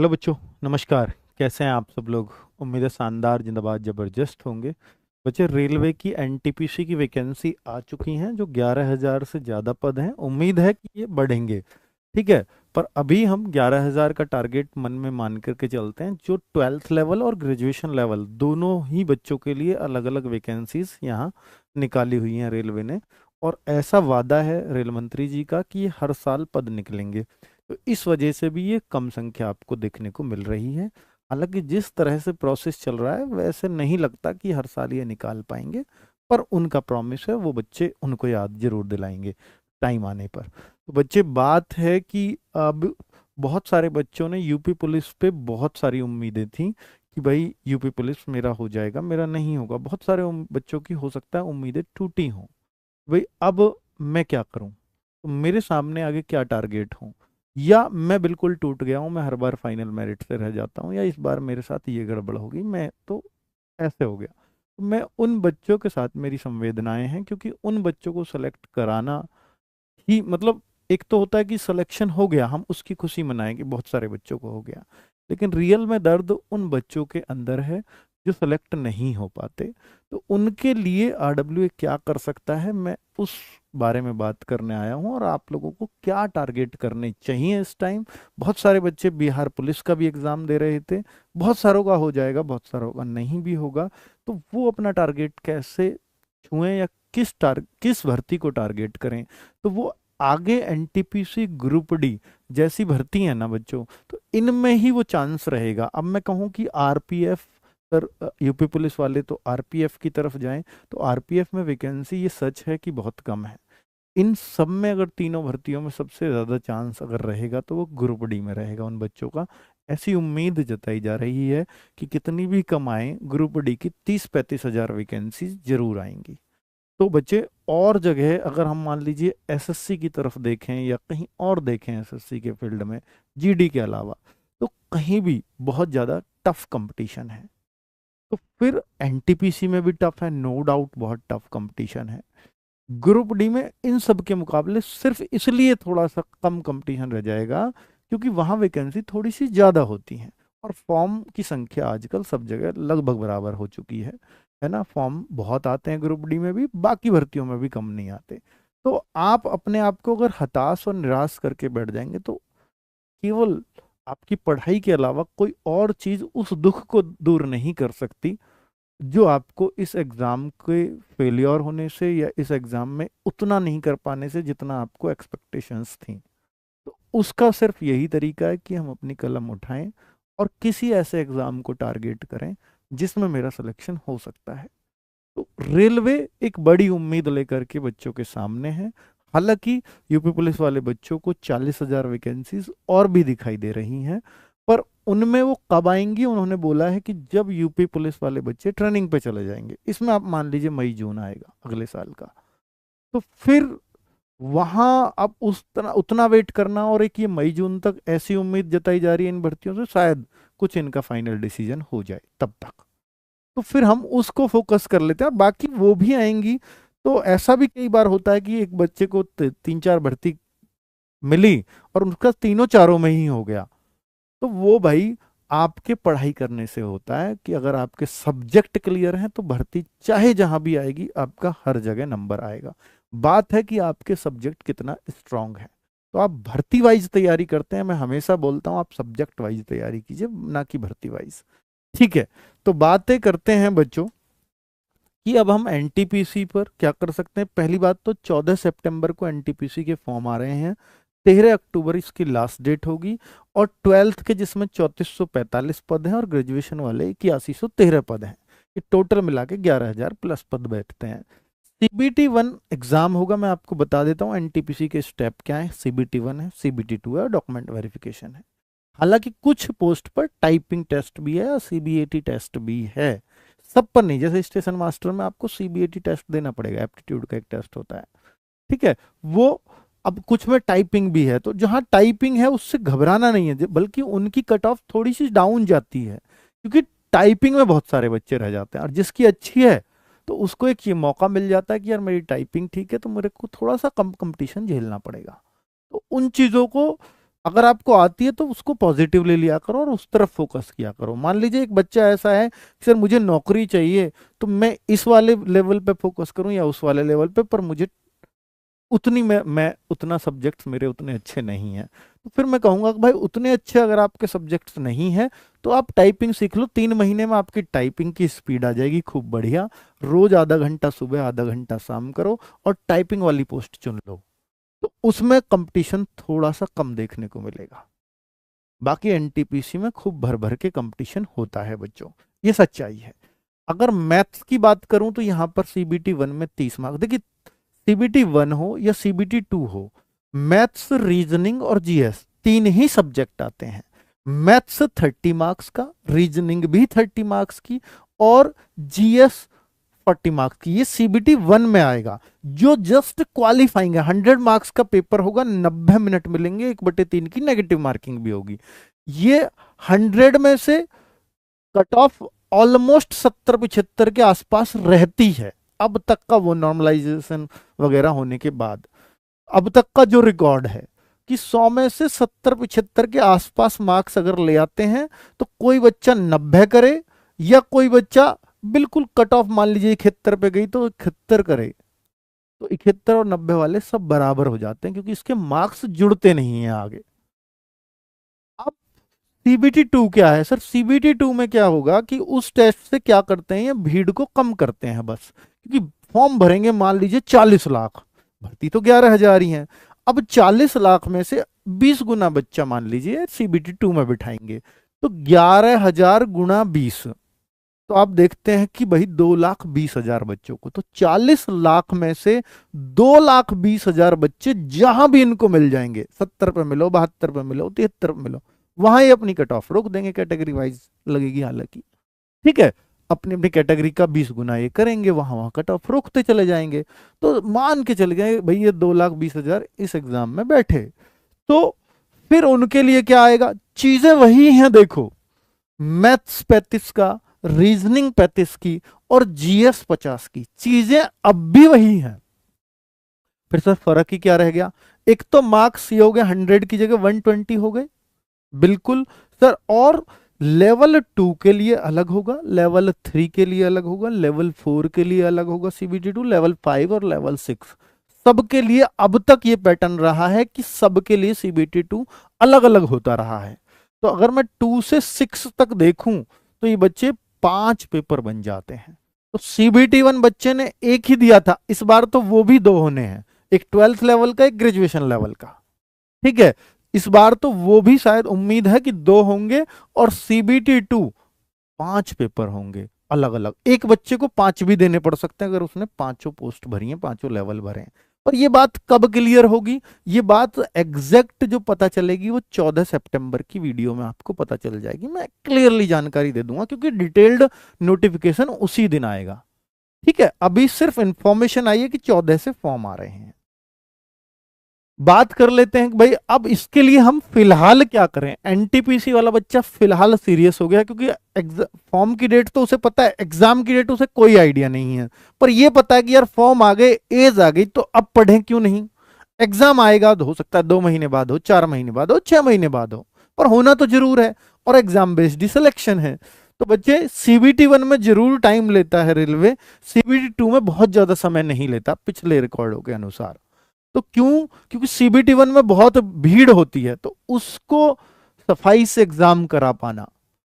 Hello बच्चों, नमस्कार। कैसे हैं आप सब लोग? उम्मीद है शानदार, जिंदाबाद, जबरदस्त होंगे। बच्चे, रेलवे की एनटीपीसी की वैकेंसी आ चुकी हैं, जो 11,000 से ज़्यादा पद हैं। उम्मीद है कि ये बढ़ेंगे। ठीक है। पर अभी हम 11,000 का टारगेट मन में मान करके चलते हैं। जो 12th लेवल और ग्रेजुएशन लेवल दोनों ही बच्चों के लिए अलग अलग वैकेंसीज यहाँ निकाली हुई हैं रेलवे ने। और ऐसा वादा है रेल मंत्री जी का कि ये हर साल पद निकलेंगे। तो इस वजह से भी ये कम संख्या आपको देखने को मिल रही है। हालांकि जिस तरह से प्रोसेस चल रहा है वैसे नहीं लगता कि हर साल ये निकाल पाएंगे। पर उनका प्रॉमिस है, वो बच्चे उनको याद जरूर दिलाएंगे टाइम आने पर। तो बच्चे, बात है कि अब बहुत सारे बच्चों ने यूपी पुलिस पे बहुत सारी उम्मीदें थी कि भाई यूपी पुलिस मेरा हो जाएगा, मेरा नहीं होगा। बहुत सारे बच्चों की हो सकता है उम्मीदें टूटी हों। भाई अब मैं क्या करूं? तो मेरे सामने आगे क्या टारगेट हो? या मैं बिल्कुल टूट गया हूं, मैं हर बार फाइनल मेरिट से रह जाता हूं, या इस बार मेरे साथ ये गड़बड़ होगी, मैं तो ऐसे हो गया। तो मैं उन बच्चों के साथ मेरी संवेदनाएं हैं, क्योंकि उन बच्चों को सेलेक्ट कराना ही मतलब, एक तो होता है कि सिलेक्शन हो गया, हम उसकी खुशी मनाएं कि बहुत सारे बच्चों को हो गया। लेकिन रियल में दर्द उन बच्चों के अंदर है जो सेलेक्ट नहीं हो पाते। तो उनके लिए आरडब्ल्यूए क्या कर सकता है, मैं उस बारे में बात करने आया हूँ। और आप लोगों को क्या टारगेट करने चाहिए इस टाइम। बहुत सारे बच्चे बिहार पुलिस का भी एग्जाम दे रहे थे। बहुत सारों का हो जाएगा, बहुत सारों का नहीं भी होगा। तो वो अपना टारगेट कैसे छुएं, या किस भर्ती को टारगेट करें। तो वो आगे एनटीपीसी ग्रुप डी जैसी भर्ती है ना बच्चों, तो इनमें ही वो चांस रहेगा। अब मैं कहूँ कि आरपीएफ, सर यूपी पुलिस वाले तो आरपीएफ की तरफ जाएं, तो आरपीएफ में वैकेंसी ये सच है कि बहुत कम है। इन सब में अगर तीनों भर्तियों में सबसे ज्यादा चांस अगर रहेगा तो वो ग्रुप डी में रहेगा उन बच्चों का। ऐसी उम्मीद जताई जा रही है कि कितनी भी कमाएं, ग्रुप डी की 30-35 हजार वैकेंसी जरूर आएंगी। तो बच्चे, और जगह अगर हम मान लीजिए एसएससी की तरफ देखें या कहीं और देखें एसएससी के फील्ड में, जीडी के अलावा, तो कहीं भी बहुत ज़्यादा टफ कंपटीशन है। तो फिर एनटीपीसी में भी टफ है, नो डाउट बहुत टफ कंपटीशन है। ग्रुप डी में इन सब के मुकाबले सिर्फ इसलिए थोड़ा सा कम कंपटीशन रह जाएगा क्योंकि वहां वैकेंसी थोड़ी सी ज़्यादा होती है। और फॉर्म की संख्या आजकल सब जगह लगभग बराबर हो चुकी है ना। फॉर्म बहुत आते हैं ग्रुप डी में भी, बाकी भर्तियों में भी कम नहीं आते। तो आप अपने आप को अगर हताश और निराश करके बैठ जाएंगे तो केवल आपकी पढ़ाई के अलावा कोई और चीज उस दुख को दूर नहीं कर सकती जो आपको इस एग्जाम के फेलियर होने से या इस एग्जाम में उतना नहीं कर पाने से जितना आपको एक्सपेक्टेशंस थी। तो उसका सिर्फ यही तरीका है कि हम अपनी कलम उठाएं और किसी ऐसे एग्जाम को टारगेट करें जिसमें मेरा सिलेक्शन हो सकता है। तो रेलवे एक बड़ी उम्मीद लेकर के बच्चों के सामने है। हालांकि यूपी पुलिस वाले बच्चों को 40,000 वैकेंसीज और भी दिखाई दे रही हैं। पर उनमें वो कब आएंगी, उन्होंने बोला है कि जब यूपी पुलिस वाले बच्चे ट्रेनिंग पे चले जाएंगे। इसमें आप मान लीजिए मई जून आएगा अगले साल का। तो फिर वहां अब उस तरह उतना वेट करना, और एक ये मई जून तक ऐसी उम्मीद जताई जा रही है इन भर्तियों से, शायद कुछ इनका फाइनल डिसीजन हो जाए तब तक। तो फिर हम उसको फोकस कर लेते हैं और बाकी वो भी आएंगी। तो ऐसा भी कई बार होता है कि एक बच्चे को 3-4 भर्ती मिली और उसका तीनों चारों में ही हो गया। तो वो भाई आपके पढ़ाई करने से होता है कि अगर आपके सब्जेक्ट क्लियर हैं तो भर्ती चाहे जहां भी आएगी आपका हर जगह नंबर आएगा। बात है कि आपके सब्जेक्ट कितना स्ट्रांग है। तो आप भर्ती वाइज तैयारी करते हैं, मैं हमेशा बोलता हूं आप सब्जेक्ट वाइज तैयारी कीजिए, ना कि भर्ती वाइज। ठीक है। तो बातें करते हैं बच्चों कि अब हम एनटीपीसी पर क्या कर सकते हैं। पहली बात तो 14 सितंबर को एनटीपीसी के फॉर्म आ रहे हैं। 13 अक्टूबर इसकी लास्ट डेट होगी। और 12th के जिसमें 3445 पद हैं और ग्रेजुएशन वाले 8113 पद हैं। ये टोटल मिला के 11,000 प्लस पद बैठते हैं। सीबीटी 1 एग्जाम होगा, मैं आपको बता देता हूँ एनटीपीसी के स्टेप क्या है। सीबीटी 1 है, सीबीटी 2 है और डॉक्यूमेंट वेरिफिकेशन है। हालांकि कुछ पोस्ट पर टाइपिंग टेस्ट भी है और सीबीएटी टेस्ट भी है। सब पर नहीं, जैसे स्टेशन मास्टर में आपको सीबीएटी टेस्ट देना पड़ेगा, एप्टीट्यूड का एक टेस्ट होता है। ठीक है। वो अब कुछ में टाइपिंग भी है, तो जहां टाइपिंग है उससे घबराना नहीं है, बल्कि उनकी कट ऑफ थोड़ी सी डाउन जाती है, क्योंकि टाइपिंग में बहुत सारे बच्चे रह जाते हैं। और जिसकी अच्छी है तो उसको एक ये मौका मिल जाता है कि यार मेरी टाइपिंग ठीक है तो मेरे को थोड़ा सा कम कंपटीशन झेलना पड़ेगा। तो उन चीज़ों को अगर आपको आती है तो उसको पॉजिटिवली लिया करो और उस तरफ फोकस किया करो। मान लीजिए एक बच्चा ऐसा है कि सर मुझे नौकरी चाहिए, तो मैं इस वाले लेवल पे फोकस करूं या उस वाले लेवल पे, पर मुझे उतनी मैं उतना सब्जेक्ट्स मेरे उतने अच्छे नहीं हैं, तो फिर मैं कहूंगा कि भाई उतने अच्छे अगर आपके सब्जेक्ट्स नहीं हैं तो आप टाइपिंग सीख लो। 3 महीने में आपकी टाइपिंग की स्पीड आ जाएगी खूब बढ़िया। रोज आधा घंटा सुबह आधा घंटा शाम करो और टाइपिंग वाली पोस्ट चुन लो, तो उसमें कंपटीशन थोड़ा सा कम देखने को मिलेगा। बाकी एनटीपीसी में खूब भर भर के कंपटीशन होता है बच्चों, ये सच्चाई है। अगर मैथ्स की बात करूं तो यहाँ पर सीबीटी 1 में 30 मार्क्स, देखिए सीबीटी 1 हो या सीबीटी 2 हो, मैथ्स रीजनिंग और जीएस 3 ही सब्जेक्ट आते हैं। मैथ्स 30 मार्क्स का, रीजनिंग भी 30 मार्क्स की, और जीएस 40 मार्क्स की, ये सीबीटी 1 में आएगा। जो जस्ट क्वालिफाइंग है, 100 मार्क्स का पेपर होगा, 90 मिनट मिलेंगे, 1/3 की नेगेटिव मार्किंग भी होगी। ये 100 में से कट ऑफ ऑलमोस्ट 70-75 के आसपास रहती है अब तक का, वो नॉर्मलाइजेशन वगैरह होने के बाद अब तक का जो रिकॉर्ड है कि 100 में से 70-75 के आसपास मार्क्स अगर ले आते हैं तो कोई बच्चा 90 करे, या कोई बच्चा बिल्कुल कट ऑफ मान लीजिए 71 पे गई तो 71 करे, तो 71 और 90 वाले सब बराबर हो जाते हैं क्योंकि इसके मार्क्स जुड़ते नहीं है आगे। अब सीबीटी 2 क्या है सर? सीबीटी 2 में क्या होगा कि उस टेस्ट से क्या करते हैं, ये भीड़ को कम करते हैं बस, क्योंकि फॉर्म भरेंगे मान लीजिए 40 लाख, भर्ती तो 11,000 ही है। अब 40 लाख में से 20 गुना बच्चा मान लीजिए सीबीटी 2 में बिठाएंगे, तो 11,000 गुना 20, तो आप देखते हैं कि भाई 2,20,000 बच्चों को, तो 40 लाख में से 2,20,000 बच्चे जहां भी इनको मिल जाएंगे, 70 पे मिलो, 72 पे मिलो, 73 पे मिलो, वहां ये अपनी कट ऑफ रोक देंगे, कैटेगरी वाइज लगेगी हालांकि, ठीक है। अपनी अपनी कैटेगरी का 20 गुना ये करेंगे, वहां वहां कट ऑफ रोकते चले जाएंगे। तो मान के चले गए भाई ये 2,20,000 इस एग्जाम में बैठे, तो फिर उनके लिए क्या आएगा? चीजें वही हैं, देखो, मैथ्स 35 का, रीजनिंग 35 की, और जीएस 50 की, चीजें अब भी वही हैं। फिर सर फर्क ही क्या रह गया? एक तो मार्क्स ये हो गए 100 की जगह 120 हो गए, बिल्कुल सर। और लेवल 2 के लिए अलग होगा, लेवल 3 के लिए अलग होगा, लेवल 4 के लिए अलग होगा सीबीटी 2, लेवल 5 और लेवल 6 सबके लिए अब तक ये पैटर्न रहा है कि सबके लिए सीबीटी 2 अलग अलग होता रहा है। तो अगर मैं 2 से 6 तक देखूं तो ये बच्चे 5 पेपर बन जाते हैं। तो सीबीटी 1 बच्चे ने एक ही दिया था, इस बार तो वो भी 2 होने हैं, एक 12th लेवल का, एक ग्रेजुएशन लेवल का, ठीक है। इस बार तो वो भी शायद उम्मीद है कि 2 होंगे, और सीबीटी 2 5 पेपर होंगे अलग अलग। एक बच्चे को 5 भी देने पड़ सकते हैं अगर उसने पांचों पोस्ट भरी हैं, पांचों लेवल भरे हैं। पर ये बात कब क्लियर होगी? ये बात एग्जैक्ट जो पता चलेगी वो 14 सितंबर की वीडियो में आपको पता चल जाएगी। मैं क्लियरली जानकारी दे दूंगा क्योंकि डिटेल्ड नोटिफिकेशन उसी दिन आएगा, ठीक है। अभी सिर्फ इंफॉर्मेशन आई है कि 14 से फॉर्म आ रहे हैं। बात कर लेते हैं कि भाई अब इसके लिए हम फिलहाल क्या करें। एनटीपीसी वाला बच्चा फिलहाल सीरियस हो गया क्योंकि फॉर्म की डेट तो उसे पता है, एग्जाम की डेट उसे कोई आइडिया नहीं है, पर यह पता है कि यार फॉर्म आ गए, एज आ गई, तो अब पढ़ें क्यों नहीं। एग्जाम आएगा तो हो सकता है 2 महीने बाद हो, 4 महीने बाद हो, 6 महीने बाद हो, पर होना तो जरूर है, और एग्जाम बेस्ड सिलेक्शन है। तो बच्चे सीबीटी 1 में जरूर टाइम लेता है रेलवे, सीबीटी 2 में बहुत ज्यादा समय नहीं लेता पिछले रिकॉर्डों के अनुसार। तो क्यों? क्योंकि सीबीटी 1 में बहुत भीड़ होती है, तो उसको सफाई से एग्जाम करा पाना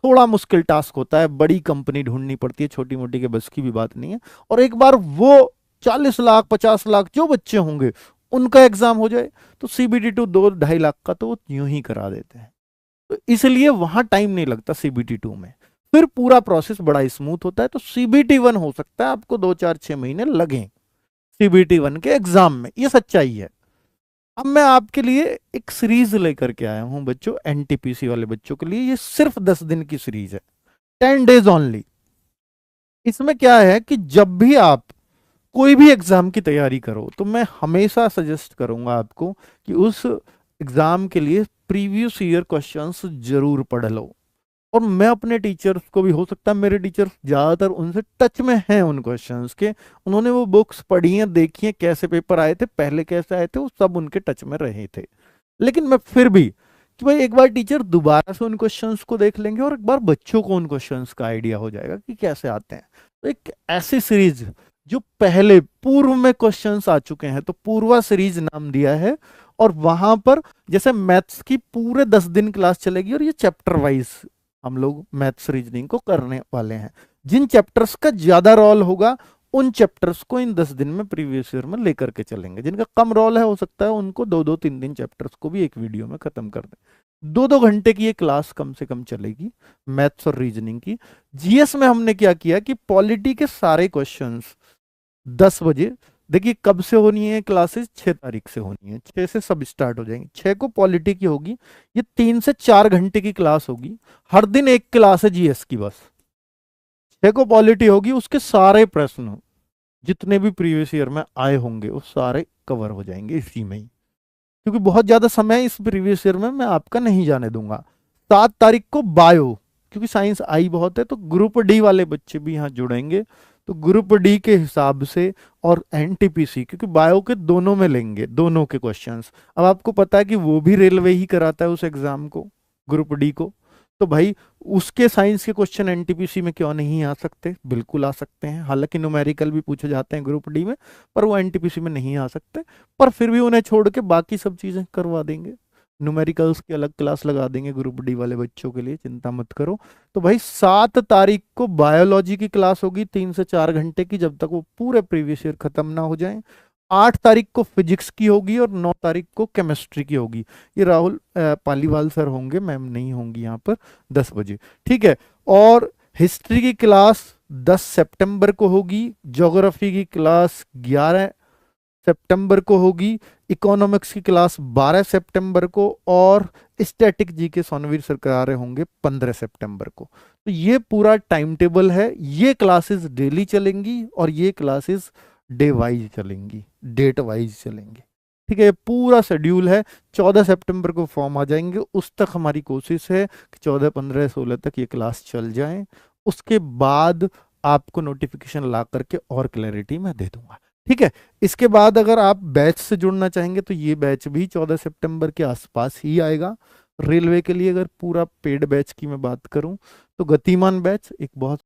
थोड़ा मुश्किल टास्क होता है, बड़ी कंपनी ढूंढनी पड़ती है, छोटी मोटी के बस की भी बात नहीं है। और एक बार वो 40 लाख 50 लाख जो बच्चे होंगे उनका एग्जाम हो जाए तो सीबीटी 2 2-2.5 लाख का तो वो यूं ही करा देते हैं, तो इसलिए वहां टाइम नहीं लगता सीबीटी 2 में, फिर पूरा प्रोसेस बड़ा स्मूथ होता है। तो सीबीटी 1 हो सकता है आपको 2-4-6 महीने लगे सीबीटी 1 के एग्जाम में, ये सच्चाई है। अब मैं आपके लिए एक सीरीज लेकर के आया हूं बच्चों, एनटीपीसी वाले बच्चों के लिए, ये सिर्फ 10 दिन की सीरीज है, 10 डेज ओनली। इसमें क्या है कि जब भी आप कोई भी एग्जाम की तैयारी करो तो मैं हमेशा सजेस्ट करूंगा आपको कि उस एग्जाम के लिए प्रीवियस ईयर क्वेश्चंस जरूर पढ़ लो। और मैं अपने टीचर्स को भी, हो सकता है मेरे टीचर्स ज्यादातर उनसे टच में हैं उन क्वेश्चंस के, उन्होंने वो बुक्स पढ़ी हैं, देखी हैं, कैसे पेपर आए थे, पहले कैसे आए थे, वो सब उनके टच में रहे थे। लेकिन मैं फिर भी कि भाई एक बार टीचर दोबारा से उन क्वेश्चंस को देख लेंगे और एक बार बच्चों को उन क्वेश्चंस का आइडिया हो जाएगा कि कैसे आते हैं। तो एक ऐसी सीरीज जो पहले पूर्व में क्वेश्चंस आ चुके हैं, तो पूर्वा सीरीज नाम दिया है। और वहां पर जैसे मैथ्स की पूरे 10 दिन क्लास चलेगी और ये चैप्टर वाइज हम लोग मैथ्स रीजनिंग को करने वाले हैं। जिन चैप्टर्स का ज्यादा रोल होगा उन चैप्टर्स को इन 10 दिन में प्रीवियस ईयर में लेकर के चलेंगे। जिनका कम रोल है हो सकता है उनको 2-2 3 दिन चैप्टर्स को भी एक वीडियो में खत्म कर दें। 2-2 घंटे की ये क्लास कम से कम चलेगी मैथ्स और रीजनिंग की। जीएस में हमने क्या किया कि पॉलिटी के सारे क्वेश्चंस 10 बजे, देखिए कब से होनी है क्लासेस, 6 तारीख से होनी है, 6 से सब स्टार्ट हो जाएंगे। 6 को पॉलिटी की होगी, ये 3 से 4 घंटे की क्लास होगी। हर दिन एक क्लास है जीएस की बस। 6 को पॉलिटी होगी, उसके सारे प्रश्न जितने भी प्रीवियस ईयर में आए होंगे वो सारे कवर हो जाएंगे इसी में ही, क्योंकि बहुत ज्यादा समय इस प्रीवियस ईयर में मैं आपका नहीं जाने दूंगा। 7 तारीख को बायो, क्योंकि साइंस आई बहुत है तो ग्रुप डी वाले बच्चे भी यहाँ जुड़ेंगे, तो ग्रुप डी के हिसाब से। और एनटीपीसी, क्योंकि बायो के दोनों में लेंगे, दोनों के क्वेश्चंस। अब आपको पता है कि वो भी रेलवे ही कराता है उस एग्जाम को, ग्रुप डी को। तो भाई उसके साइंस के क्वेश्चन एनटीपीसी में क्यों नहीं आ सकते, बिल्कुल आ सकते हैं। हालांकि न्यूमेरिकल भी पूछे जाते हैं ग्रुप डी में, पर वो एनटीपीसी में नहीं आ सकते। पर फिर भी उन्हें छोड़ के बाकी सब चीजें करवा देंगे। न्यूमेरिकल्स की अलग क्लास लगा देंगे ग्रुप डी वाले बच्चों के लिए, चिंता मत करो। तो भाई 7 तारीख को बायोलॉजी की क्लास होगी 3 से 4 घंटे की, जब तक वो पूरे प्रीवियस ईयर खत्म ना हो जाए। 8 तारीख को फिजिक्स की होगी और 9 तारीख को केमिस्ट्री की होगी। ये राहुल पालीवाल सर होंगे, मैम नहीं होंगी यहाँ पर, 10 बजे। ठीक है। और हिस्ट्री की क्लास 10 सितंबर को होगी। ज्योग्राफी की क्लास 11 सितंबर को होगी। इकोनॉमिक्स की क्लास 12 सितंबर को। और स्टैटिक जी के सोनवीर सर करा रहे होंगे 15 सितंबर को। तो ये पूरा टाइम टेबल है। ये क्लासेस डेली चलेंगी और ये क्लासेस डे वाइज चलेंगी, डेट वाइज चलेंगी। ठीक है, ये पूरा शेड्यूल है। 14 सितंबर को फॉर्म आ जाएंगे, उस तक हमारी कोशिश है कि 14, 15, 16 तक ये क्लास चल जाए। उसके बाद आपको नोटिफिकेशन ला करके और क्लैरिटी मैं दे दूंगा। ठीक है। इसके बाद अगर आप बैच से जुड़ना चाहेंगे तो ये बैच भी 14 सितंबर के आसपास ही आएगा। रेलवे के लिए अगर पूरा पेड बैच की मैं बात करूं तो गतिमान बैच एक बहुत